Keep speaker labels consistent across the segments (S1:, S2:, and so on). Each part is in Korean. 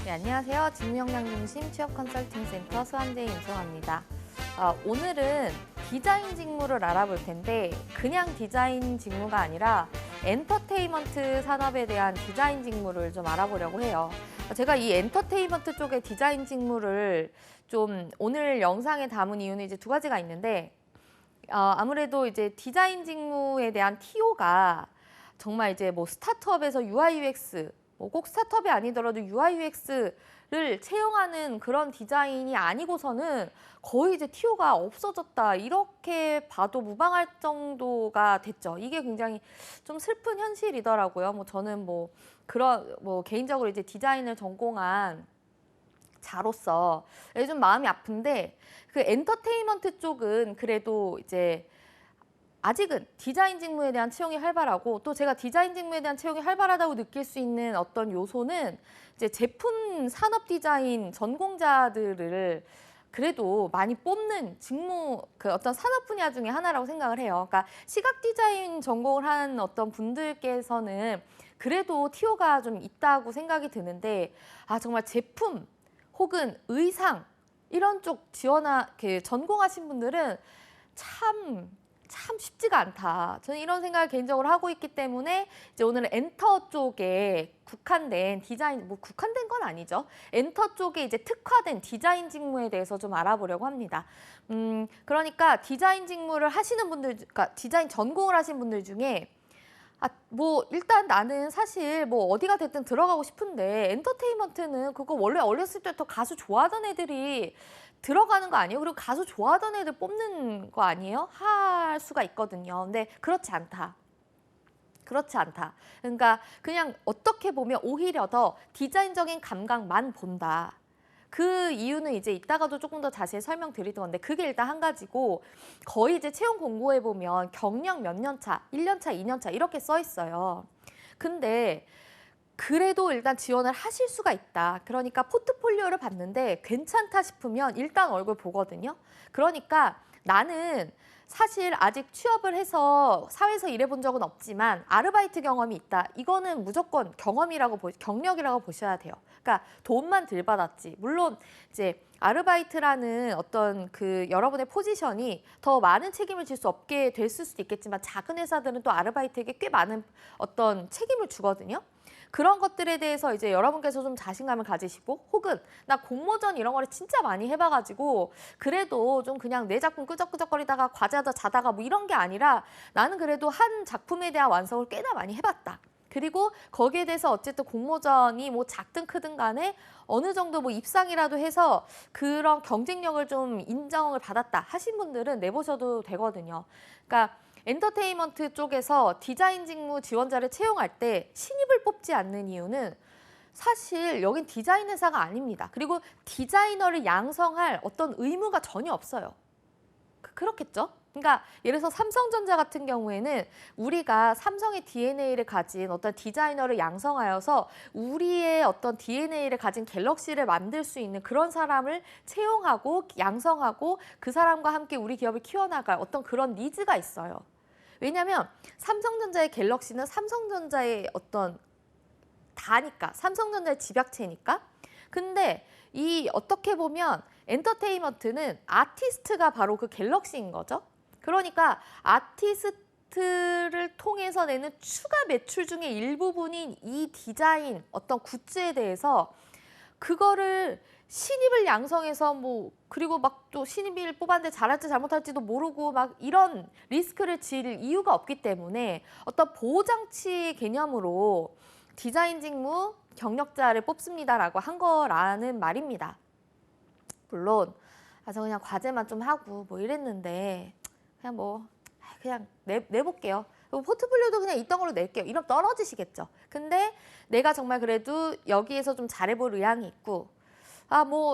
S1: 네, 안녕하세요. 직무역량중심 취업 컨설팅 센터 수환대 임송아입니다. 오늘은 디자인 직무를 알아볼 텐데 그냥 디자인 직무가 아니라 엔터테인먼트 산업에 대한 디자인 직무를 좀 알아보려고 해요. 제가 이 엔터테인먼트 쪽의 디자인 직무를 좀 오늘 영상에 담은 이유는 이제 두 가지가 있는데 아무래도 이제 디자인 직무에 대한 TO가 정말 이제 뭐 스타트업에서 UI UX 뭐 꼭 스타트업이 아니더라도 UI UX를 채용하는 그런 디자인이 아니고서는 거의 이제 TO가 없어졌다 이렇게 봐도 무방할 정도가 됐죠. 이게 굉장히 좀 슬픈 현실이더라고요. 뭐 저는 뭐 그런 뭐 개인적으로 이제 디자인을 전공한 자로서 좀 마음이 아픈데 그 엔터테인먼트 쪽은 그래도 이제 아직은 디자인 직무에 대한 채용이 활발하고 또 제가 디자인 직무에 대한 채용이 활발하다고 느낄 수 있는 어떤 요소는 이제 제품 산업 디자인 전공자들을 그래도 많이 뽑는 직무 그 어떤 산업 분야 중에 하나라고 생각을 해요. 그러니까 시각 디자인 전공을 한 어떤 분들께서는 그래도 TO가 좀 있다고 생각이 드는데 정말 제품 혹은 의상 이런 쪽 전공하신 분들은 참 쉽지가 않다. 저는 이런 생각을 개인적으로 하고 있기 때문에 이제 오늘은 엔터 쪽에 국한된 디자인, 뭐 국한된 건 아니죠. 엔터 쪽에 이제 특화된 디자인 직무에 대해서 좀 알아보려고 합니다. 그러니까 디자인 직무를 하시는 분들, 그러니까 디자인 전공을 하신 분들 중에 뭐 일단 나는 사실 뭐 어디가 됐든 들어가고 싶은데 엔터테인먼트는 그거 원래 어렸을 때부터 가수 좋아하던 애들이 들어가는 거 아니에요? 그리고 가수 좋아하던 애들 뽑는 거 아니에요? 할 수가 있거든요. 근데 그렇지 않다. 그렇지 않다. 그러니까 그냥 어떻게 보면 오히려 더 디자인적인 감각만 본다. 그 이유는 이제 이따가도 조금 더 자세히 설명드릴 건데 그게 일단 한 가지고 거의 이제 채용 공고에 보면 경력 몇 년 차, 1년 차, 2년 차 이렇게 써 있어요. 근데 그래도 일단 지원을 하실 수가 있다. 그러니까 포트폴리오를 봤는데 괜찮다 싶으면 일단 얼굴 보거든요. 그러니까 나는 사실 아직 취업을 해서 사회에서 일해본 적은 없지만 아르바이트 경험이 있다. 이거는 무조건 경력이라고 보셔야 돼요. 그러니까 돈만 덜 받았지. 물론 이제 아르바이트라는 어떤 그 여러분의 포지션이 더 많은 책임을 질 수 없게 됐을 수도 있겠지만 작은 회사들은 또 아르바이트에게 꽤 많은 어떤 책임을 주거든요. 그런 것들에 대해서 이제 여러분께서 좀 자신감을 가지시고 혹은 나 공모전 이런 거를 진짜 많이 해봐가지고 그래도 좀 그냥 내 작품 끄적끄적거리다가 과제하다 자다가 뭐 이런 게 아니라 나는 그래도 한 작품에 대한 완성을 꽤나 많이 해봤다. 그리고 거기에 대해서 어쨌든 공모전이 뭐 작든 크든 간에 어느 정도 뭐 입상이라도 해서 그런 경쟁력을 좀 인정을 받았다 하신 분들은 내보셔도 되거든요. 그러니까 엔터테인먼트 쪽에서 디자인 직무 지원자를 채용할 때 신입을 뽑지 않는 이유는 사실 여긴 디자인 회사가 아닙니다. 그리고 디자이너를 양성할 어떤 의무가 전혀 없어요. 그렇겠죠? 그러니까 예를 들어서 삼성전자 같은 경우에는 우리가 삼성의 DNA를 가진 어떤 디자이너를 양성하여서 우리의 어떤 DNA를 가진 갤럭시를 만들 수 있는 그런 사람을 채용하고 양성하고 그 사람과 함께 우리 기업을 키워나갈 어떤 그런 니즈가 있어요. 왜냐하면 삼성전자의 갤럭시는 삼성전자의 어떤 다니까, 삼성전자의 집약체니까. 근데 이 어떻게 보면 엔터테인먼트는 아티스트가 바로 그 갤럭시인 거죠. 그러니까 아티스트를 통해서 내는 추가 매출 중의 일부분인 이 디자인 어떤 굿즈에 대해서 그거를 신입을 양성해서 뭐 그리고 막 또 신입을 뽑았는데 잘할지 잘못할지도 모르고 막 이런 리스크를 질 이유가 없기 때문에 어떤 보호장치 개념으로 디자인 직무 경력자를 뽑습니다라고 한 거라는 말입니다. 물론 저 그냥 과제만 좀 하고 뭐 이랬는데 그냥 내볼게요. 포트폴리오도 그냥 있던 걸로 낼게요. 이러면 떨어지시겠죠. 근데 내가 정말 그래도 여기에서 좀 잘해볼 의향이 있고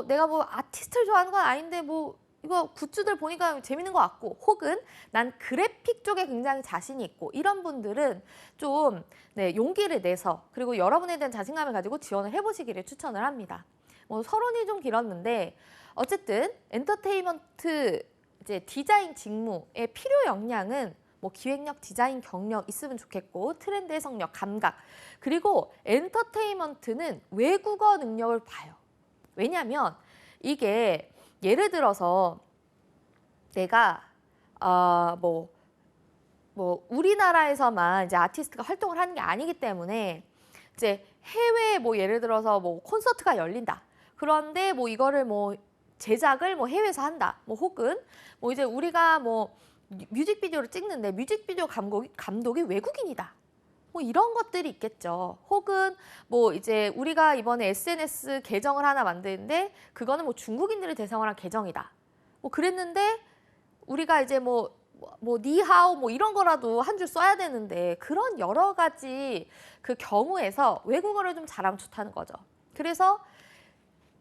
S1: 내가 뭐 아티스트를 좋아하는 건 아닌데 뭐 이거 굿즈들 보니까 재밌는 것 같고 혹은 난 그래픽 쪽에 굉장히 자신이 있고 이런 분들은 좀 용기를 내서 그리고 여러분에 대한 자신감을 가지고 지원을 해보시기를 추천을 합니다. 뭐 서론이 좀 길었는데 어쨌든 엔터테인먼트 이제 디자인 직무의 필요 역량은 뭐 기획력, 디자인 경력 있으면 좋겠고 트렌드 해석력, 감각. 그리고 엔터테인먼트는 외국어 능력을 봐요. 왜냐하면 이게 예를 들어서 내가 뭐 우리나라에서만 이제 아티스트가 활동을 하는 게 아니기 때문에 이제 해외 뭐 예를 들어서 뭐 콘서트가 열린다. 그런데 뭐 이거를 뭐 제작을 뭐 해외에서 한다. 뭐 혹은 뭐 이제 우리가 뭐 뮤직비디오를 찍는데 뮤직비디오 감독이 외국인이다. 뭐 이런 것들이 있겠죠. 혹은 뭐 이제 우리가 이번에 SNS 계정을 하나 만드는데 그거는 뭐 중국인들을 대상으로 한 계정이다. 뭐 그랬는데 우리가 이제 뭐 니하오 뭐 이런 거라도 한 줄 써야 되는데 그런 여러 가지 그 경우에서 외국어를 좀 잘하면 좋다는 거죠. 그래서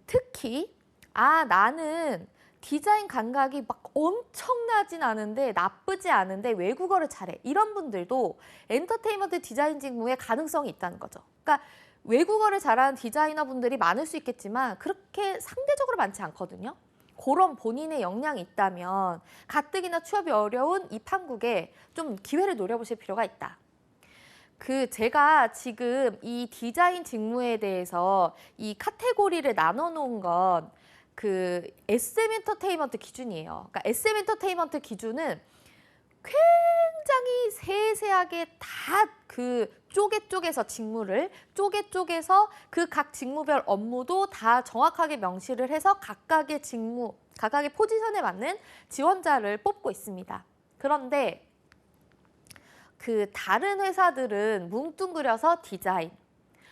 S1: 특히 나는 디자인 감각이 막 엄청나진 않은데 나쁘지 않은데 외국어를 잘해. 이런 분들도 엔터테인먼트 디자인 직무에 가능성이 있다는 거죠. 그러니까 외국어를 잘하는 디자이너 분들이 많을 수 있겠지만 그렇게 상대적으로 많지 않거든요. 그런 본인의 역량이 있다면 가뜩이나 취업이 어려운 이 판국에 좀 기회를 노려보실 필요가 있다. 제가 지금 이 디자인 직무에 대해서 이 카테고리를 나눠 놓은 건 SM 엔터테인먼트 기준이에요. 그러니까 SM 엔터테인먼트 기준은 굉장히 세세하게 다 쪼개서 직무를 쪼개서 그 각 직무별 업무도 다 정확하게 명시를 해서 각각의 포지션에 맞는 지원자를 뽑고 있습니다. 그런데 다른 회사들은 뭉뚱그려서 디자인,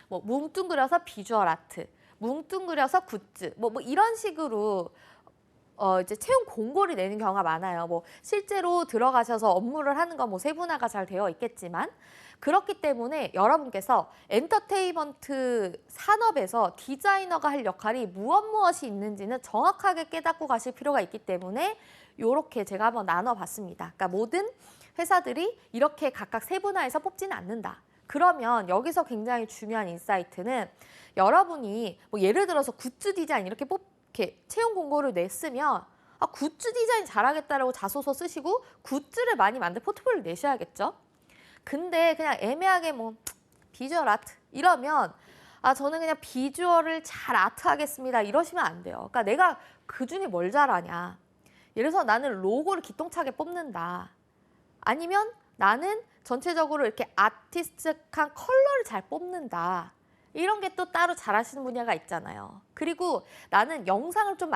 S1: 뭐 뭉뚱그려서 비주얼 아트, 뭉뚱그려서 굿즈, 뭐 이런 식으로 이제 채용 공고를 내는 경우가 많아요. 뭐 실제로 들어가셔서 업무를 하는 건 뭐 세분화가 잘 되어 있겠지만 그렇기 때문에 여러분께서 엔터테인먼트 산업에서 디자이너가 할 역할이 무엇이 있는지는 정확하게 깨닫고 가실 필요가 있기 때문에 이렇게 제가 한번 나눠봤습니다. 그러니까 모든 회사들이 이렇게 각각 세분화해서 뽑지는 않는다. 그러면 여기서 굉장히 중요한 인사이트는 여러분이 뭐 예를 들어서 굿즈 디자인 이렇게 채용 공고를 냈으면 굿즈 디자인 잘하겠다라고 자소서 쓰시고 굿즈를 많이 만들 포트폴리오를 내셔야겠죠. 근데 그냥 애매하게 뭐 비주얼 아트 이러면 저는 그냥 비주얼을 잘 아트하겠습니다 이러시면 안 돼요. 그러니까 내가 그중에 뭘 잘하냐. 예를 들어서 나는 로고를 기똥차게 뽑는다. 아니면 나는 전체적으로 이렇게 아티스틱한 컬러를 잘 뽑는다. 이런 게 또 따로 잘하시는 분야가 있잖아요. 그리고 나는 영상을 좀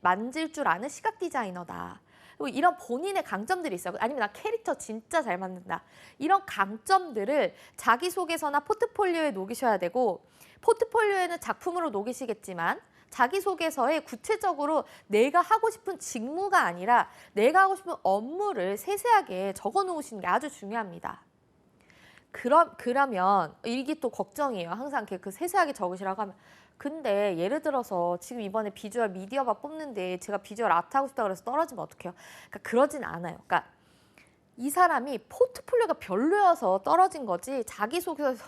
S1: 만질 줄 아는 시각 디자이너다. 그리고 이런 본인의 강점들이 있어요. 아니면 나 캐릭터 진짜 잘 만든다. 이런 강점들을 자기소개서나 포트폴리오에 녹이셔야 되고 포트폴리오에는 작품으로 녹이시겠지만 자기소개서에 구체적으로 내가 하고 싶은 직무가 아니라 내가 하고 싶은 업무를 세세하게 적어 놓으시는 게 아주 중요합니다. 그러면 이게 또 걱정이에요. 항상 세세하게 적으시라고 하면 근데 예를 들어서 지금 이번에 비주얼 미디어바 뽑는데 제가 비주얼 아트 하고 싶다 그래서 떨어지면 어떡해요? 그러니까 그러진 않아요. 그러니까 이 사람이 포트폴리오가 별로여서 떨어진 거지 자기소개서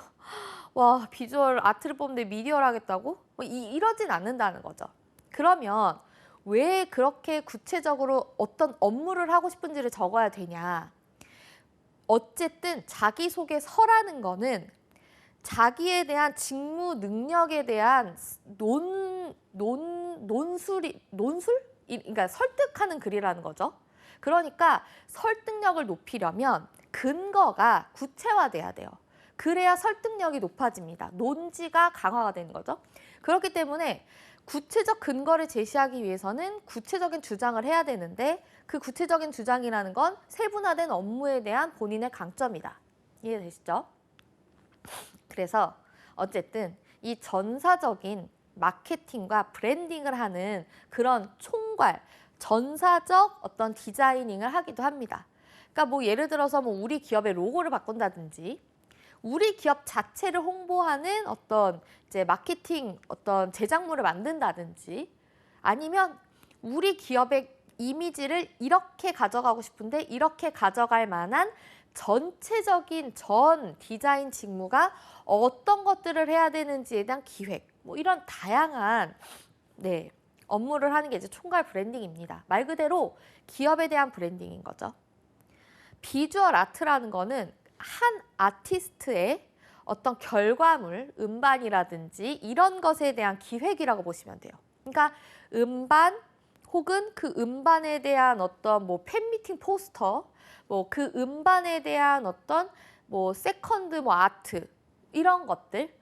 S1: 와 비주얼 아트를 뽑는데 미디어를 하겠다고? 이러진 않는다는 거죠. 그러면 왜 그렇게 구체적으로 어떤 업무를 하고 싶은지를 적어야 되냐? 어쨌든 자기소개서라는 거는 자기에 대한 직무 능력에 대한 논술? 그러니까 설득하는 글이라는 거죠. 그러니까 설득력을 높이려면 근거가 구체화돼야 돼요. 그래야 설득력이 높아집니다. 논지가 강화가 되는 거죠. 그렇기 때문에 구체적 근거를 제시하기 위해서는 구체적인 주장을 해야 되는데 그 구체적인 주장이라는 건 세분화된 업무에 대한 본인의 강점이다. 이해되시죠? 그래서 어쨌든 이 전사적인 마케팅과 브랜딩을 하는 그런 총괄, 전사적 어떤 디자이닝을 하기도 합니다. 그러니까 뭐 예를 들어서 뭐 우리 기업의 로고를 바꾼다든지 우리 기업 자체를 홍보하는 어떤 이제 마케팅 어떤 제작물을 만든다든지 아니면 우리 기업의 이미지를 이렇게 가져가고 싶은데 이렇게 가져갈 만한 전체적인 전 디자인 직무가 어떤 것들을 해야 되는지에 대한 기획 뭐 이런 다양한 업무를 하는 게 이제 총괄 브랜딩입니다. 말 그대로 기업에 대한 브랜딩인 거죠. 비주얼 아트라는 거는 한 아티스트의 어떤 결과물, 음반이라든지 이런 것에 대한 기획이라고 보시면 돼요. 그러니까 음반 혹은 그 음반에 대한 어떤 뭐 팬미팅 포스터, 뭐 그 음반에 대한 어떤 뭐 세컨드 뭐 아트 이런 것들,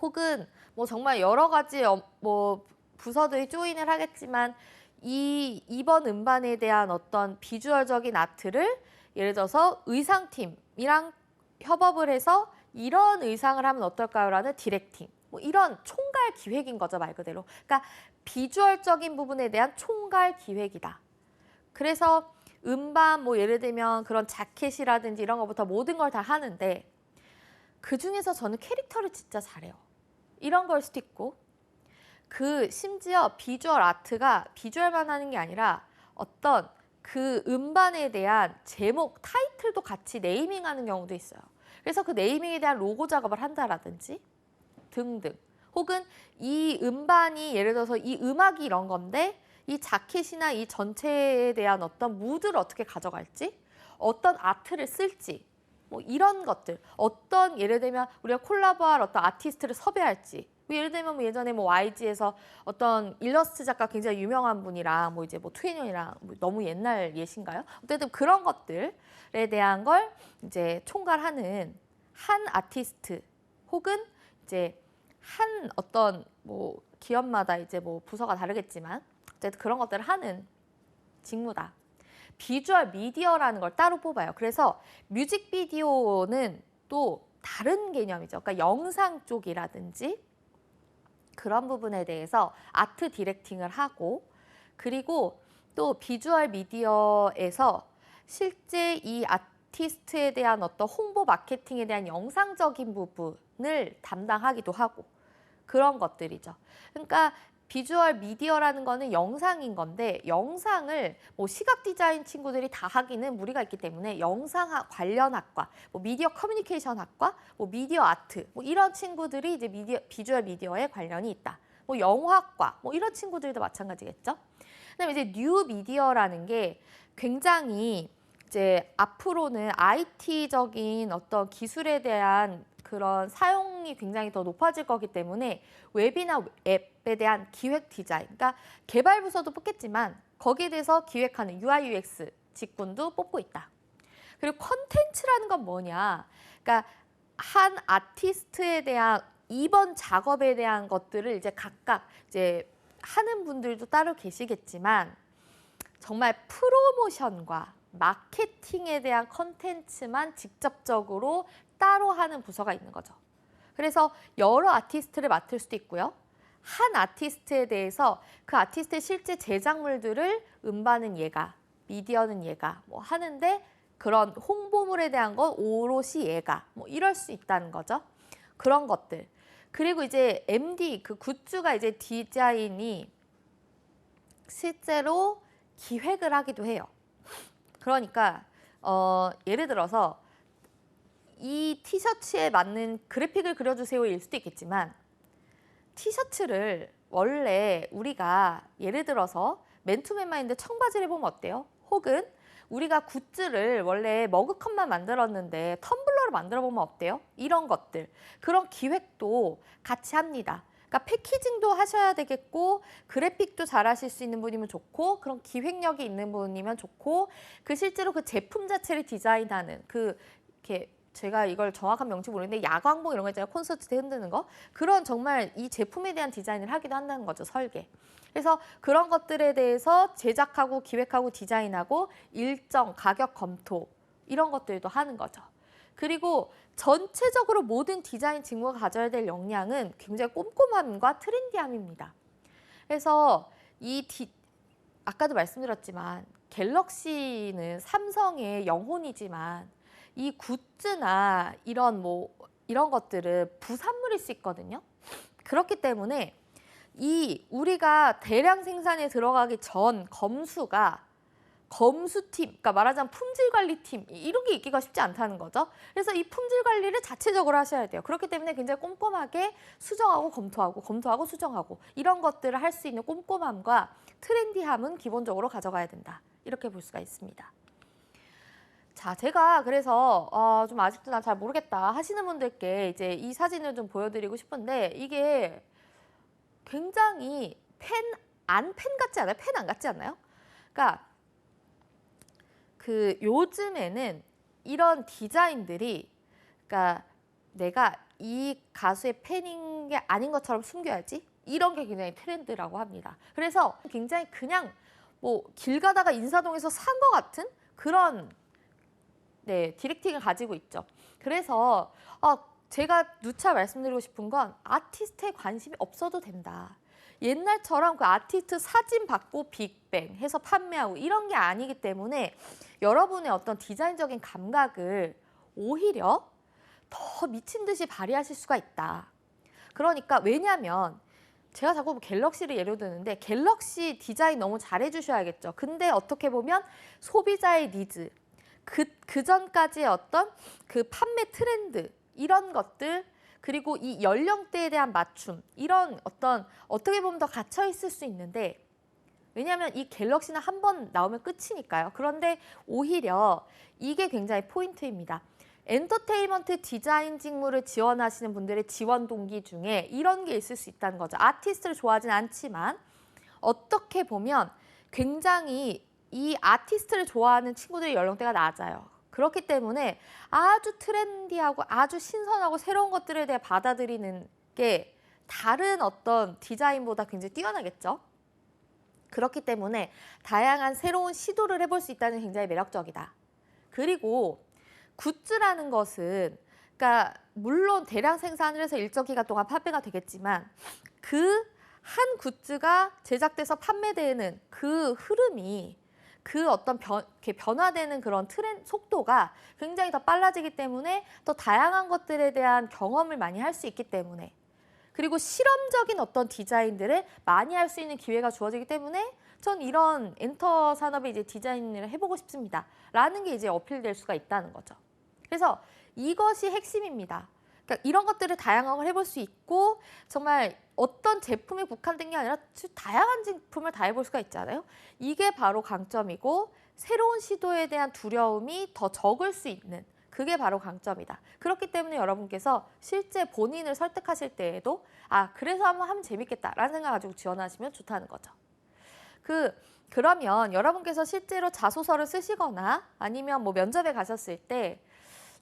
S1: 혹은 뭐 정말 여러 가지 뭐 부서들이 조인을 하겠지만 이번 음반에 대한 어떤 비주얼적인 아트를 예를 들어서 의상팀이랑 협업을 해서 이런 의상을 하면 어떨까요?라는 디렉팅. 뭐 이런 총괄 기획인 거죠, 말 그대로. 그러니까 비주얼적인 부분에 대한 총괄 기획이다. 그래서 음반 뭐 예를 들면 그런 자켓이라든지 이런 것부터 모든 걸 다 하는데 그중에서 저는 캐릭터를 진짜 잘해요. 이런 걸 수도 있고, 그 심지어 비주얼 아트가 비주얼만 하는 게 아니라 어떤 그 음반에 대한 제목, 타이틀도 같이 네이밍하는 경우도 있어요. 그래서 그 네이밍에 대한 로고 작업을 한다라든지 등등. 혹은 이 음반이 예를 들어서 이 음악이 이런 건데 이 자켓이나 이 전체에 대한 어떤 무드를 어떻게 가져갈지, 어떤 아트를 쓸지, 뭐 이런 것들, 어떤 예를 들면 우리가 콜라보할 어떤 아티스트를 섭외할지, 뭐 예를 들면 뭐 예전에 뭐 YG에서 어떤 일러스트 작가 굉장히 유명한 분이랑 뭐 이제 뭐 투애니언이랑 뭐 너무 옛날 예신가요? 어쨌든 그런 것들에 대한 걸 이제 총괄하는 한 아티스트 혹은 이제 한 어떤 뭐 기업마다 이제 뭐 부서가 다르겠지만 어쨌든 그런 것들을 하는 직무다. 비주얼 미디어라는 걸 따로 뽑아요. 그래서 뮤직비디오는 또 다른 개념이죠. 그러니까 영상 쪽이라든지 그런 부분에 대해서 아트 디렉팅을 하고, 그리고 또 비주얼 미디어에서 실제 이 아티스트에 대한 어떤 홍보 마케팅에 대한 영상적인 부분을 담당하기도 하고 그런 것들이죠. 그러니까 비주얼 미디어라는 거는 영상인 건데 영상을 뭐 시각 디자인 친구들이 다 하기는 무리가 있기 때문에 영상 관련 학과, 뭐 미디어 커뮤니케이션 학과, 뭐 미디어 아트, 뭐 이런 친구들이 이제 비주얼 미디어에 관련이 있다. 뭐 영화과, 뭐 이런 친구들도 마찬가지겠죠. 그다음에 이제 뉴 미디어라는 게 굉장히 이제 앞으로는 IT적인 어떤 기술에 대한 그런 사용이 굉장히 더 높아질 거기 때문에 웹이나 앱에 대한 기획 디자인, 그러니까 개발 부서도 뽑겠지만 거기에 대해서 기획하는 UI, UX 직군도 뽑고 있다. 그리고 컨텐츠라는 건 뭐냐? 그러니까 한 아티스트에 대한 이번 작업에 대한 것들을 이제 각각 이제 하는 분들도 따로 계시겠지만 정말 프로모션과 마케팅에 대한 컨텐츠만 직접적으로 따로 하는 부서가 있는 거죠. 그래서 여러 아티스트를 맡을 수도 있고요. 한 아티스트에 대해서 그 아티스트의 실제 제작물들을 음반은 얘가, 미디어는 얘가 뭐 하는데 그런 홍보물에 대한 건 오롯이 얘가 뭐 이럴 수 있다는 거죠. 그런 것들. 그리고 이제 MD 그 굿즈가 이제 디자인이 실제로 기획을 하기도 해요. 그러니까 예를 들어서 이 티셔츠에 맞는 그래픽을 그려주세요일 수도 있겠지만 티셔츠를 원래 우리가 예를 들어서 맨투맨만 있는데 청바지를 입으면 어때요? 혹은 우리가 굿즈를 원래 머그컵만 만들었는데 텀블러를 만들어 보면 어때요? 이런 것들, 그런 기획도 같이 합니다. 그러니까 패키징도 하셔야 되겠고 그래픽도 잘 하실 수 있는 분이면 좋고 그런 기획력이 있는 분이면 좋고 그 실제로 그 제품 자체를 디자인하는 그 이렇게 제가 이걸 정확한 명칭 모르겠는데 야광봉 이런 거 있잖아요. 콘서트 때 흔드는 거. 그런 정말 이 제품에 대한 디자인을 하기도 한다는 거죠. 설계. 그래서 그런 것들에 대해서 제작하고 기획하고 디자인하고 일정 가격 검토 이런 것들도 하는 거죠. 그리고 전체적으로 모든 디자인 직무가 가져야 될 역량은 굉장히 꼼꼼함과 트렌디함입니다. 그래서 아까도 말씀드렸지만 갤럭시는 삼성의 영혼이지만 이 굿즈나 이런 것들은 부산물일 수 있거든요. 그렇기 때문에 우리가 대량 생산에 들어가기 전 검수팀, 그러니까 말하자면 품질관리팀 이런 게 있기가 쉽지 않다는 거죠. 그래서 이 품질 관리를 자체적으로 하셔야 돼요. 그렇기 때문에 굉장히 꼼꼼하게 수정하고 검토하고 수정하고 이런 것들을 할 수 있는 꼼꼼함과 트렌디함은 기본적으로 가져가야 된다. 이렇게 볼 수가 있습니다. 자, 제가 그래서 좀 아직도 난 잘 모르겠다 하시는 분들께 이제 이 사진을 좀 보여드리고 싶은데 이게 굉장히 펜 같지 않아요? 펜 안 같지 않나요? 그러니까 그 요즘에는 이런 디자인들이 그러니까 내가 이 가수의 팬인 게 아닌 것처럼 숨겨야지 이런 게 굉장히 트렌드라고 합니다. 그래서 굉장히 그냥 뭐 길 가다가 인사동에서 산 것 같은 그런 네, 디렉팅을 가지고 있죠. 그래서 제가 누차 말씀드리고 싶은 건 아티스트에 관심이 없어도 된다. 옛날처럼 그 아티스트 사진 받고 빅뱅 해서 판매하고 이런 게 아니기 때문에 여러분의 어떤 디자인적인 감각을 오히려 더 미친 듯이 발휘하실 수가 있다. 그러니까 왜냐하면 제가 자꾸 갤럭시를 예로 드는데 갤럭시 디자인 너무 잘해주셔야겠죠. 근데 어떻게 보면 소비자의 니즈, 그 전까지의 어떤 그 판매 트렌드 이런 것들 그리고 이 연령대에 대한 맞춤 이런 어떤 어떻게 보면 더 갇혀 있을 수 있는데 왜냐하면 이 갤럭시는 한 번 나오면 끝이니까요. 그런데 오히려 이게 굉장히 포인트입니다. 엔터테인먼트 디자인 직무를 지원하시는 분들의 지원 동기 중에 이런 게 있을 수 있다는 거죠. 아티스트를 좋아하진 않지만 어떻게 보면 굉장히 이 아티스트를 좋아하는 친구들의 연령대가 낮아요. 그렇기 때문에 아주 트렌디하고 아주 신선하고 새로운 것들에 대해 받아들이는 게 다른 어떤 디자인보다 굉장히 뛰어나겠죠. 그렇기 때문에 다양한 새로운 시도를 해볼 수 있다는 게 굉장히 매력적이다. 그리고 굿즈라는 것은 그러니까 물론 대량 생산을 해서 일정 기간 동안 판매가 되겠지만 그 한 굿즈가 제작돼서 판매되는 그 흐름이 그 어떤 변화되는 그런 속도가 굉장히 더 빨라지기 때문에 더 다양한 것들에 대한 경험을 많이 할 수 있기 때문에 그리고 실험적인 어떤 디자인들을 많이 할 수 있는 기회가 주어지기 때문에 전 이런 엔터 산업에 이제 디자인을 해보고 싶습니다. 라는 게 이제 어필될 수가 있다는 거죠. 그래서 이것이 핵심입니다. 그러니까 이런 것들을 다양한 걸 해볼 수 있고 정말 어떤 제품에 국한된 게 아니라 다양한 제품을 다 해볼 수가 있잖아요. 이게 바로 강점이고 새로운 시도에 대한 두려움이 더 적을 수 있는 그게 바로 강점이다. 그렇기 때문에 여러분께서 실제 본인을 설득하실 때에도 그래서 한번 하면 재밌겠다라는 생각 가지고 지원하시면 좋다는 거죠. 그러면 여러분께서 실제로 자소서를 쓰시거나 아니면 뭐 면접에 가셨을 때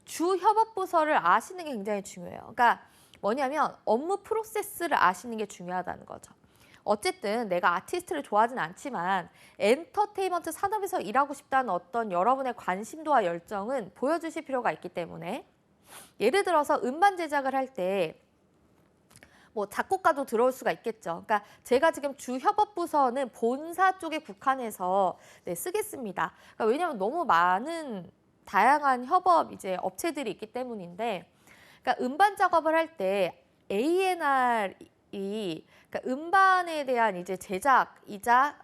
S1: 주 협업부서를 아시는 게 굉장히 중요해요. 그러니까 뭐냐면 업무 프로세스를 아시는 게 중요하다는 거죠. 어쨌든 내가 아티스트를 좋아하진 않지만 엔터테인먼트 산업에서 일하고 싶다는 어떤 여러분의 관심도와 열정은 보여주실 필요가 있기 때문에 예를 들어서 음반 제작을 할 때 뭐 작곡가도 들어올 수가 있겠죠. 그러니까 제가 지금 주 협업부서는 본사 쪽에 국한해서 쓰겠습니다. 그러니까 왜냐하면 너무 많은 다양한 협업 이제 업체들이 있기 때문인데, 그러니까 음반 작업을 할 때 A&R이 그러니까 음반에 대한 이제 제작이자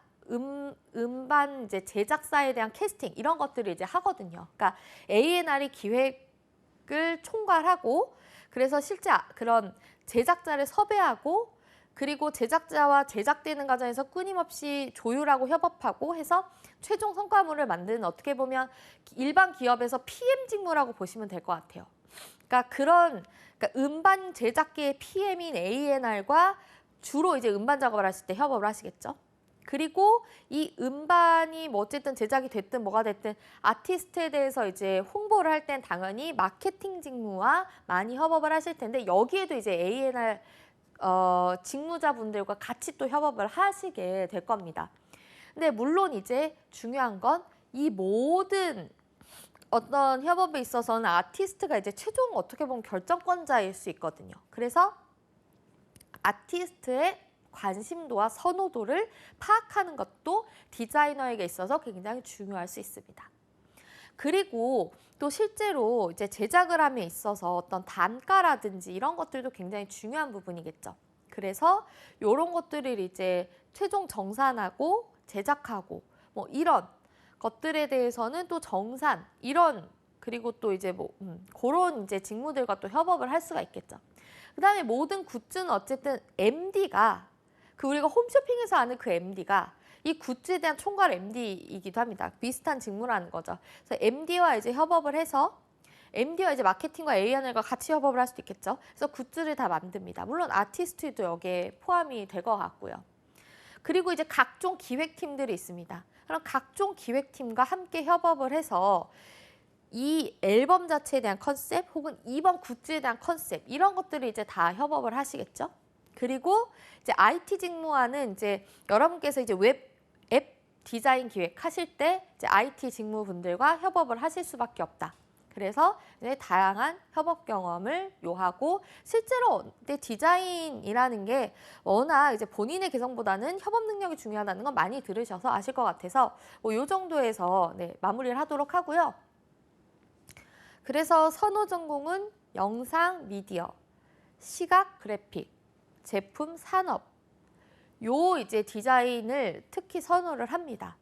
S1: 음반 이제 제작사에 대한 캐스팅 이런 것들을 이제 하거든요. 그러니까 A&R이 기획을 총괄하고 그래서 실제 그런 제작자를 섭외하고 그리고 제작자와 제작되는 과정에서 끊임없이 조율하고 협업하고 해서 최종 성과물을 만드는 어떻게 보면 일반 기업에서 PM 직무라고 보시면 될 것 같아요. 그러니까 음반 제작계의 PM인 A&R과 주로 이제 음반 작업을 하실 때 협업을 하시겠죠. 그리고 이 음반이 뭐 어쨌든 제작이 됐든 뭐가 됐든 아티스트에 대해서 이제 홍보를 할 땐 당연히 마케팅 직무와 많이 협업을 하실 텐데 여기에도 이제 A&R 직무자분들과 같이 또 협업을 하시게 될 겁니다. 근데 물론 이제 중요한 건 이 모든 어떤 협업에 있어서는 아티스트가 이제 최종 어떻게 보면 결정권자일 수 있거든요. 그래서 아티스트의 관심도와 선호도를 파악하는 것도 디자이너에게 있어서 굉장히 중요할 수 있습니다. 그리고 또 실제로 이제 제작을 함에 있어서 어떤 단가라든지 이런 것들도 굉장히 중요한 부분이겠죠. 그래서 이런 것들을 이제 최종 정산하고 제작하고 뭐 이런 것들에 대해서는 또 정산 이런 그리고 또 이제 뭐 그런 이제 직무들과 또 협업을 할 수가 있겠죠. 그다음에 모든 굿즈는 어쨌든 MD가 우리가 홈쇼핑에서 아는 그 MD가 이 굿즈에 대한 총괄 MD이기도 합니다. 비슷한 직무라는 거죠. 그래서 MD와 이제 협업을 해서 MD와 이제 마케팅과 A&L과 같이 협업을 할 수도 있겠죠. 그래서 굿즈를 다 만듭니다. 물론 아티스트도 여기에 포함이 될 것 같고요. 그리고 이제 각종 기획팀들이 있습니다. 그럼 각종 기획팀과 함께 협업을 해서 이 앨범 자체에 대한 컨셉 혹은 이번 굿즈에 대한 컨셉 이런 것들을 이제 다 협업을 하시겠죠. 그리고 이제 IT 직무와는 이제 여러분께서 이제 웹 앱 디자인 기획하실 때 이제 IT 직무분들과 협업을 하실 수밖에 없다. 그래서 이제 다양한 협업 경험을 요하고 실제로 근데 디자인이라는 게 워낙 이제 본인의 개성보다는 협업 능력이 중요하다는 건 많이 들으셔서 아실 것 같아서 뭐 요 정도에서 네, 마무리를 하도록 하고요. 그래서 선호 전공은 영상, 미디어, 시각, 그래픽, 제품, 산업 요 이제 디자인을 특히 선호를 합니다.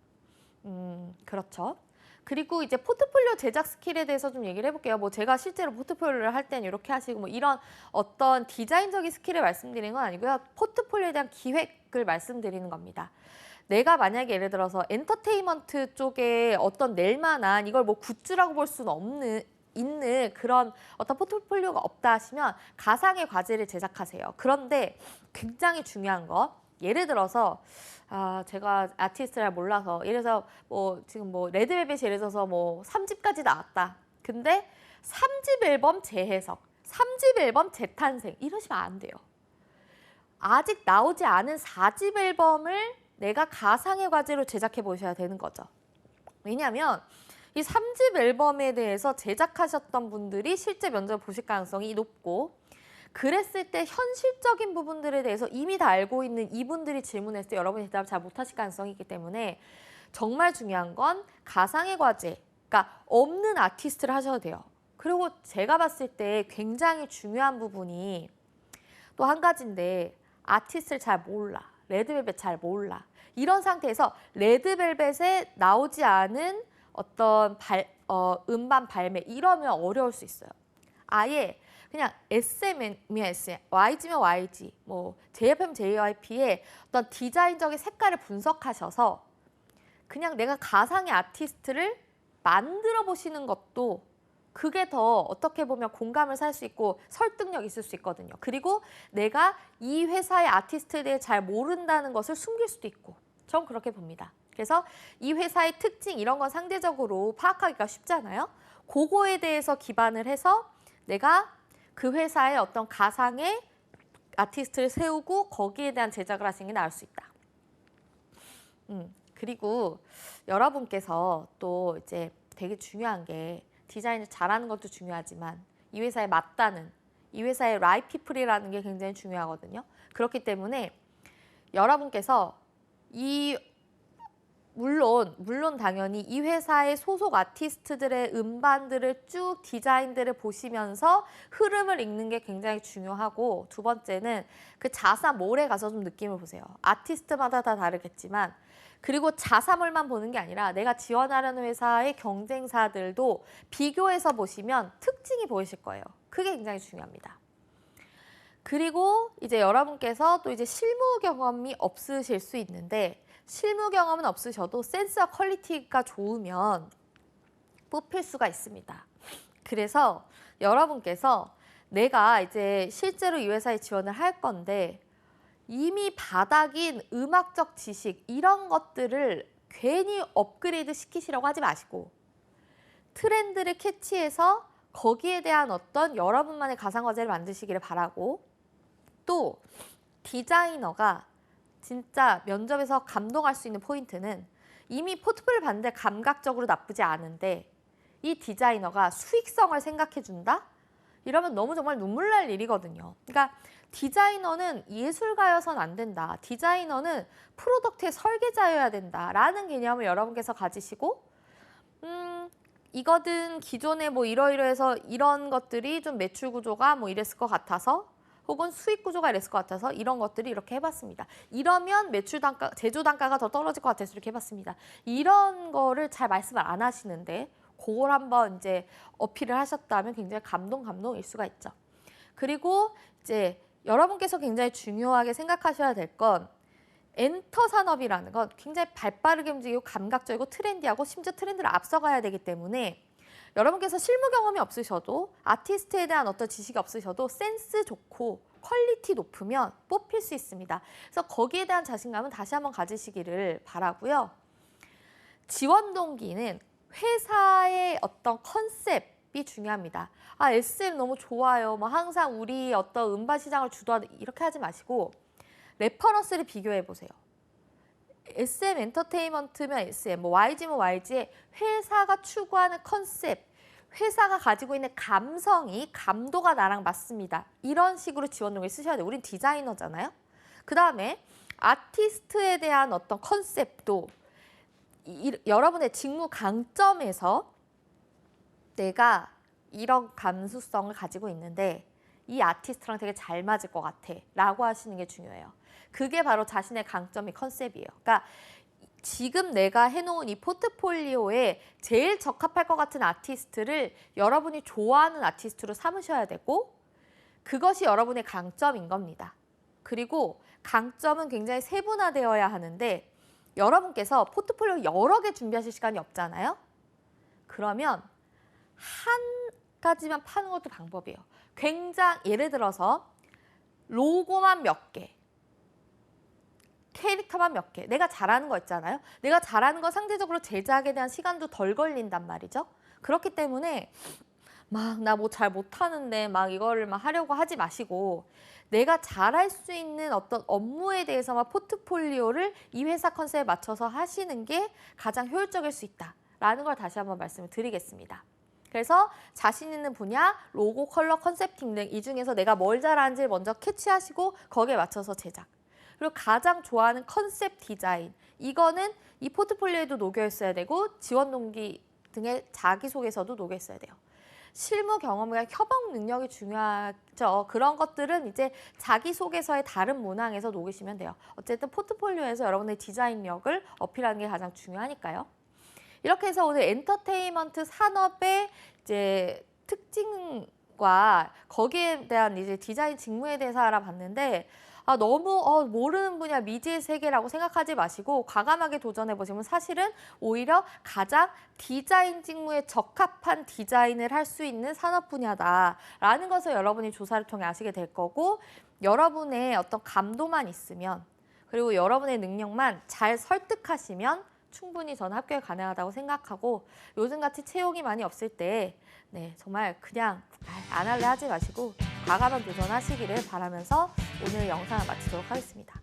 S1: 그렇죠. 그리고 이제 포트폴리오 제작 스킬에 대해서 좀 얘기를 해볼게요. 뭐 제가 실제로 포트폴리오를 할 때는 이렇게 하시고 뭐 이런 어떤 디자인적인 스킬을 말씀드리는 건 아니고요. 포트폴리오에 대한 기획을 말씀드리는 겁니다. 내가 만약에 예를 들어서 엔터테인먼트 쪽에 어떤 낼 만한 이걸 뭐 굿즈라고 볼 수는 있는 그런 어떤 포트폴리오가 없다 하시면 가상의 과제를 제작하세요. 그런데 굉장히 중요한 거 예를 들어서 제가 아티스트를 잘 몰라서 예를 들어서 뭐 지금 뭐 레드벨벳이 예를 들어서 뭐 3집까지 나왔다. 근데 3집 앨범 재해석, 3집 앨범 재탄생 이러시면 안 돼요. 아직 나오지 않은 4집 앨범을 내가 가상의 과제로 제작해 보셔야 되는 거죠. 왜냐하면 이 3집 앨범에 대해서 제작하셨던 분들이 실제 면접을 보실 가능성이 높고 그랬을 때 현실적인 부분들에 대해서 이미 다 알고 있는 이분들이 질문했을 때 여러분이 대답을 잘 못하실 가능성이 있기 때문에 정말 중요한 건 가상의 과제, 그러니까 없는 아티스트를 하셔도 돼요. 그리고 제가 봤을 때 굉장히 중요한 부분이 또 한 가지인데 아티스트를 잘 몰라. 레드벨벳 잘 몰라. 이런 상태에서 레드벨벳에 나오지 않은 어떤 음반 발매 이러면 어려울 수 있어요. 아예 그냥 SM이면 SM, YG면 YG, 뭐 JYP면 JYP의 어떤 디자인적인 색깔을 분석하셔서 그냥 내가 가상의 아티스트를 만들어 보시는 것도 그게 더 어떻게 보면 공감을 살 수 있고 설득력 있을 수 있거든요. 그리고 내가 이 회사의 아티스트에 대해 잘 모른다는 것을 숨길 수도 있고 전 그렇게 봅니다. 그래서 이 회사의 특징 이런 건 상대적으로 파악하기가 쉽잖아요. 그거에 대해서 기반을 해서 내가 그 회사의 어떤 가상의 아티스트를 세우고 거기에 대한 제작을 하시는 게 나을 수 있다. 그리고 여러분께서 또 이제 되게 중요한 게 디자인을 잘하는 것도 중요하지만 이 회사에 맞다는 이 회사의 right people이라는 게 굉장히 중요하거든요. 그렇기 때문에 여러분께서 물론 당연히 이 회사의 소속 아티스트들의 음반들을 쭉 디자인들을 보시면서 흐름을 읽는 게 굉장히 중요하고 두 번째는 그 자사몰에 가서 좀 느낌을 보세요. 아티스트마다 다 다르겠지만 그리고 자사몰만 보는 게 아니라 내가 지원하려는 회사의 경쟁사들도 비교해서 보시면 특징이 보이실 거예요. 그게 굉장히 중요합니다. 그리고 이제 여러분께서 또 이제 실무 경험이 없으실 수 있는데 실무 경험은 없으셔도 센스와 퀄리티가 좋으면 뽑힐 수가 있습니다. 그래서 여러분께서 내가 이제 실제로 이 회사에 지원을 할 건데 이미 바닥인 음악적 지식 이런 것들을 괜히 업그레이드 시키시려고 하지 마시고 트렌드를 캐치해서 거기에 대한 어떤 여러분만의 가상과제를 만드시기를 바라고 또 디자이너가 진짜 면접에서 감동할 수 있는 포인트는 이미 포트폴리오 봤는데 감각적으로 나쁘지 않은데 이 디자이너가 수익성을 생각해 준다? 이러면 너무 정말 눈물 날 일이거든요. 그러니까 디자이너는 예술가여서는 안 된다. 디자이너는 프로덕트의 설계자여야 된다라는 개념을 여러분께서 가지시고 이거든 기존에 뭐 이러이러해서 이런 것들이 좀 매출 구조가 뭐 이랬을 것 같아서 혹은 수익 구조가 이랬을 것 같아서 이런 것들이 이렇게 해봤습니다. 이러면 매출 단가, 제조 단가가 더 떨어질 것 같아서 이렇게 해봤습니다. 이런 거를 잘 말씀을 안 하시는데 그걸 한번 이제 어필을 하셨다면 굉장히 감동일 수가 있죠. 그리고 이제 여러분께서 굉장히 중요하게 생각하셔야 될 건 엔터 산업이라는 건 굉장히 발빠르게 움직이고 감각적이고 트렌디하고 심지어 트렌드를 앞서가야 되기 때문에 여러분께서 실무 경험이 없으셔도 아티스트에 대한 어떤 지식이 없으셔도 센스 좋고 퀄리티 높으면 뽑힐 수 있습니다. 그래서 거기에 대한 자신감은 다시 한번 가지시기를 바라고요. 지원 동기는 회사의 어떤 컨셉이 중요합니다. SM 너무 좋아요. 뭐 항상 우리 어떤 음반 시장을 주도하는 이렇게 하지 마시고 레퍼런스를 비교해 보세요. SM 엔터테인먼트면 SM, 뭐 YG면 YG의 회사가 추구하는 컨셉, 회사가 가지고 있는 감성이 감도가 나랑 맞습니다. 이런 식으로 지원 동기를 쓰셔야 돼요. 우린 디자이너잖아요. 그 다음에 아티스트에 대한 어떤 컨셉도 여러분의 직무 강점에서 내가 이런 감수성을 가지고 있는데 이 아티스트랑 되게 잘 맞을 것 같아 라고 하시는 게 중요해요. 그게 바로 자신의 강점이 컨셉이에요. 그러니까 지금 내가 해놓은 이 포트폴리오에 제일 적합할 것 같은 아티스트를 여러분이 좋아하는 아티스트로 삼으셔야 되고 그것이 여러분의 강점인 겁니다. 그리고 강점은 굉장히 세분화되어야 하는데 여러분께서 포트폴리오 여러 개 준비하실 시간이 없잖아요. 그러면 한 가지만 파는 것도 방법이에요. 예를 들어서 로고만 몇 개, 캐릭터만 몇 개, 내가 잘하는 거 있잖아요. 내가 잘하는 건 상대적으로 제작에 대한 시간도 덜 걸린단 말이죠. 그렇기 때문에 막 나 뭐 잘 못하는데 막 이거를 막 하려고 하지 마시고 내가 잘할 수 있는 어떤 업무에 대해서만 포트폴리오를 이 회사 컨셉에 맞춰서 하시는 게 가장 효율적일 수 있다라는 걸 다시 한번 말씀을 드리겠습니다. 그래서 자신 있는 분야, 로고, 컬러, 컨셉팅 등 이 중에서 내가 뭘 잘하는지 먼저 캐치하시고 거기에 맞춰서 제작. 그리고 가장 좋아하는 컨셉 디자인. 이거는 이 포트폴리오에도 녹여 있어야 되고 지원 동기 등의 자기소개서도 녹여 있어야 돼요. 실무 경험과 협업 능력이 중요하죠. 그런 것들은 이제 자기소개서의 다른 문항에서 녹이시면 돼요. 어쨌든 포트폴리오에서 여러분의 디자인력을 어필하는 게 가장 중요하니까요. 이렇게 해서 오늘 엔터테인먼트 산업의 이제 특징과 거기에 대한 이제 디자인 직무에 대해서 알아봤는데 너무 모르는 분야 미지의 세계라고 생각하지 마시고 과감하게 도전해 보시면 사실은 오히려 가장 디자인 직무에 적합한 디자인을 할 수 있는 산업 분야다라는 것을 여러분이 조사를 통해 아시게 될 거고 여러분의 어떤 감도만 있으면 그리고 여러분의 능력만 잘 설득하시면 충분히 저는 합격이 가능하다고 생각하고 요즘같이 채용이 많이 없을 때 정말 그냥 안 할래 하지 마시고 과감한 도전하시기를 바라면서 오늘 영상을 마치도록 하겠습니다.